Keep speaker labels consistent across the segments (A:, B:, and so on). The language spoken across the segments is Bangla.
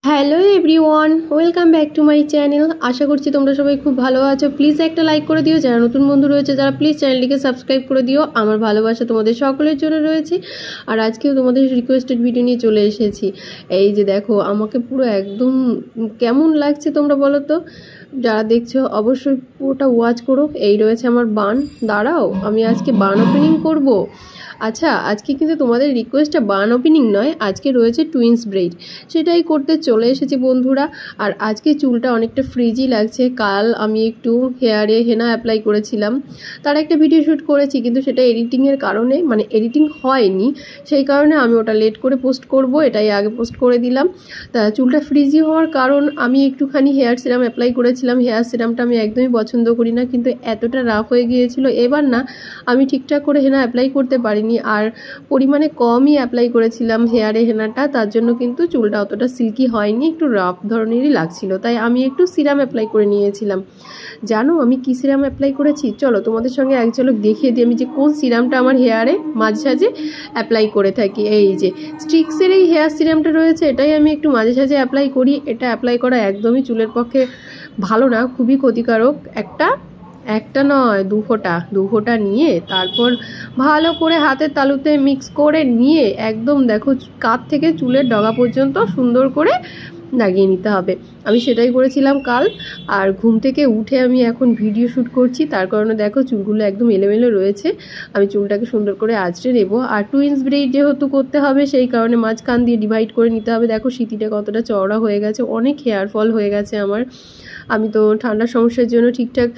A: Hello everyone, welcome back to my channel. আশা করছি তোমরা সবাই খুব ভালো আছো। প্লিজ একটা লাইক করে দিও, যারা নতুন বন্ধু রয়েছে যারা প্লিজ চ্যানেলটিকে সাবস্ক্রাইব করে দিও। আমার ভালোবাসা তোমাদের সকলের জন্য রয়েছে। আর আজকেও তোমাদের রিকোয়েস্টেড ভিডিও নিয়ে চলে এসেছি। এই যে দেখো, আমাকে পুরো একদম কেমন লাগছে তোমরা বলো তো। যারা দেখছো অবশ্যই পুরোটা ওয়াচ করো। এই রয়েছে আমার বান, দাঁড়াও আমি আজকে বান ওপেনিং করব। আচ্ছা, আজকে কিন্তু তোমাদের রিকোয়েস্টটা বান ওপেনিং নয়, আজকে রয়েছে টুইন্স ব্রেড, সেটাই করতে চলে এসেছি বন্ধুরা। আর আজকে চুলটা অনেকটা ফ্রিজি লাগছে। কাল আমি একটু হেয়ারে হেনা অ্যাপ্লাই করেছিলাম, তার একটা ভিডিও শ্যুট করেছি, কিন্তু সেটা এডিটিংয়ের কারণে মানে এডিটিং হয়নি, সেই কারণে আমি ওটা লেট করে পোস্ট করব, এটাই আগে পোস্ট করে দিলাম। তা চুলটা ফ্রিজি হওয়ার কারণ আমি একটুখানি হেয়ার সিরাম অ্যাপ্লাই করেছিলাম। হেয়ার সিরামটা আমি একদমই পছন্দ করি না, কিন্তু এতটা রাফ হয়ে গিয়েছিল এবার না আমি ঠিকঠাক করে হেনা অ্যাপ্লাই করতে পারিনি, আর পরিমাণে কমই অ্যাপ্লাই করেছিলাম হেয়ারে হেনাটা, তার জন্য কিন্তু চুলটা অতটা সিল্কি হয়নি, একটু রাফ ধরনেরই লাগছিল। তাই আমি একটু সিরাম অ্যাপ্লাই করে নিয়েছিলাম। জানো আমি কি সিরাম অ্যাপ্লাই করেছি? চলো তোমাদের সঙ্গে এক ঝলক দেখিয়ে দিই আমি যে কোন সিরামটা আমার হেয়ারে মাঝে সাঝে অ্যাপ্লাই করে থাকি। এই যে স্ট্রিক্সের এই হেয়ার সিরামটা রয়েছে, এটাই আমি একটু মাঝে সাঝে অ্যাপ্লাই করি। এটা অ্যাপ্লাই করা একদমই চুলের পক্ষে ভালো না, খুবই ক্ষতিকারক। একটা নয়, দু ফোঁটা নিয়ে তারপর ভালো করে হাতের তালুতে মিক্স করে নিয়ে একদম দেখো কাঁধ থেকে চুলের ডগা পর্যন্ত সুন্দর করে লাগিয়ে নিতে হবে। আমি সেটাই করেছিলাম কাল। আর ঘুম থেকে উঠে আমি এখন ভিডিও শ্যুট করছি, তার কারণে দেখো চুলগুলো একদম এলোমেলো রয়েছে। আমি চুলটাকে সুন্দর করে আঁচড়ে নেব। আর টুইন্স ব্রেড যেহেতু করতে হবে, সেই কারণে মাঝখান দিয়ে ডিভাইড করে নিতে হবে। দেখো সিঁথিটা কতটা চওড়া হয়ে গেছে, অনেক হেয়ার ফল হয়ে গেছে আমার। আমি তো ঠান্ডার সমস্যার জন্য ঠিকঠাক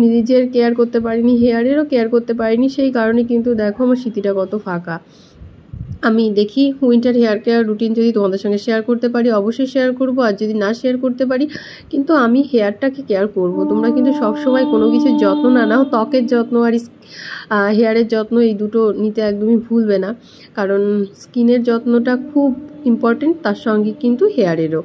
A: নিজের কেয়ার করতে পারিনি, হেয়ারেরও কেয়ার করতে পারিনি, সেই কারণে কিন্তু দেখো আমার সিঁথিটা কত ফাঁকা। আমি দেখি উইন্টার হেয়ার কেয়ার রুটিন যদি তোমাদের সঙ্গে শেয়ার করতে পারি অবশ্যই শেয়ার করব, আর যদি না শেয়ার করতে পারি কিন্তু আমি হেয়ারটাকে কেয়ার করব। তোমরা কিন্তু সবসময় কোনো কিছুর যত্ন না নাও, ত্বকের যত্ন আর হেয়ারের যত্ন এই দুটো নিতে একদমই ভুলবে না, কারণ স্কিনের যত্নটা খুব ইম্পর্টেন্ট, তার সঙ্গে কিন্তু হেয়ারেরও।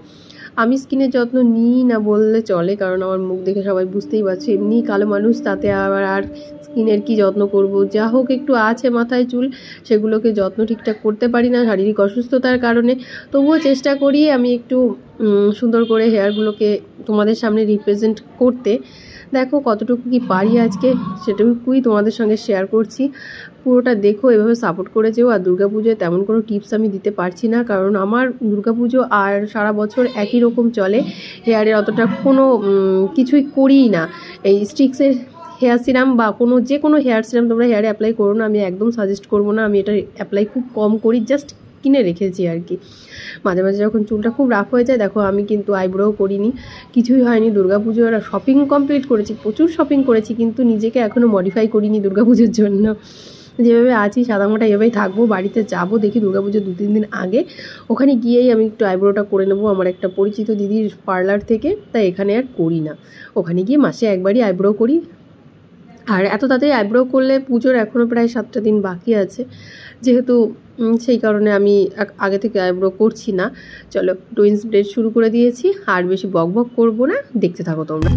A: আমি স্কিনের যত্ন নিই না বললে চলে, কারণ আমার মুখ দেখে সবাই বুঝতেই পারছে, এমনি কালো মানুষ, তাতে আবার আর স্কিনের কি যত্ন করব। যা হোক একটু আছে মাথায় চুল, সেগুলোকে যত্ন ঠিকঠাক করতে পারি না শারীরিক অসুস্থতার কারণে, তবুও চেষ্টা করি আমি একটু সুন্দর করে হেয়ারগুলোকে তোমাদের সামনে রিপ্রেজেন্ট করতে। দেখো কতটুকু কি পারি আজকে সেটুকুই তোমাদের সঙ্গে শেয়ার করছি। পুরোটা দেখো, এভাবে সাপোর্ট করে যেও। আর দুর্গাপুজোয় তেমন কোনো টিপস আমি দিতে পারছি না, কারণ আমার দুর্গাপুজো আর সারা বছর একই রকম চলে, হেয়ারের অতটা কোনো কিছুই করিই না। এই স্ট্রিক্সের হেয়ার সিরাম বা যে কোনো হেয়ার সিরাম তোমরা হেয়ারে অ্যাপ্লাই করো না, আমি একদম সাজেস্ট করবো না। আমি এটা অ্যাপ্লাই খুব কম করি, জাস্ট কিনে রেখেছি আর কি। মাঝে মাঝে যখন চুলটা খুব রাফ হয়ে যায়, দেখো আমি কিন্তু আইব্রোও করিনি, কিছুই হয়নি। দুর্গাপুজোর শপিং কমপ্লিট করেছি, প্রচুর শপিং করেছি, কিন্তু নিজেকে এখনও মডিফাই করিনি দুর্গাপুজোর জন্য। যেভাবে আছি সাদামাটা এভাবেই থাকবো। বাড়িতে যাবো দেখি দুর্গাপুজোর 2-3 দিন আগে, ওখানে গিয়েই আমি একটু আইব্রোটা করে নেবো আমার একটা পরিচিত দিদির পার্লার থেকে। তাই এখানে আর করি না, ওখানে গিয়ে মাসে একবারই আইব্রো করি। আর এত তাড়াতাড়ি আইব্রো করলে পুজোর এখনও প্রায় 7টা দিন বাকি আছে, যেহেতু সেই কারণে আমি আগে থেকে আইব্রো করছি না। চলো টুইন্স ব্রেড শুরু করে দিয়েছি, আর বেশি বকবক করবো না, দেখতে থাকো তোমরা।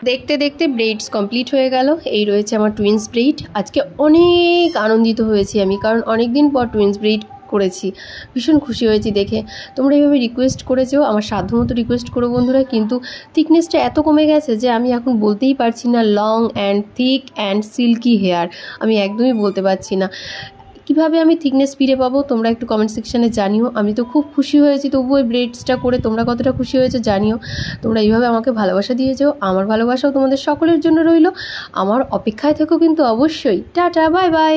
A: দেখতে দেখতে ব্রেডস কমপ্লিট হয়ে গেল। এই রয়েছে আমার টুইন্স ব্রেড। আজকে অনেক আনন্দিত হয়েছি আমি, কারণ অনেক দিন পর টুইন্স ব্রেড করেছি, ভীষণ খুশি হয়েছি দেখে। তোমরা এইভাবে রিকোয়েস্ট করেছো, আমার সাধ্যমতো রিকোয়েস্ট করো বন্ধুরা, কিন্তু থিকনেসটা এত কমে গেছে যে আমি এখন বলতেই পারছি না long and thick and silky hair, আমি একদমই বলতে পারছি না। কিভাবে আমি থিকনেস ফিরে পাবো তোমরা একটু কমেন্ট সেকশানে জানিও। আমি তো খুব খুশি হয়েছি তবু ওই ব্রেডসটা করে, তোমরা কতটা খুশি হয়েছে জানিও। তোমরা এইভাবে আমাকে ভালোবাসা দিয়ে যাও, আমার ভালোবাসাও তোমাদের সকলের জন্য রইল। আমার অপেক্ষায় থেকো কিন্তু অবশ্যই। Tata, bye bye.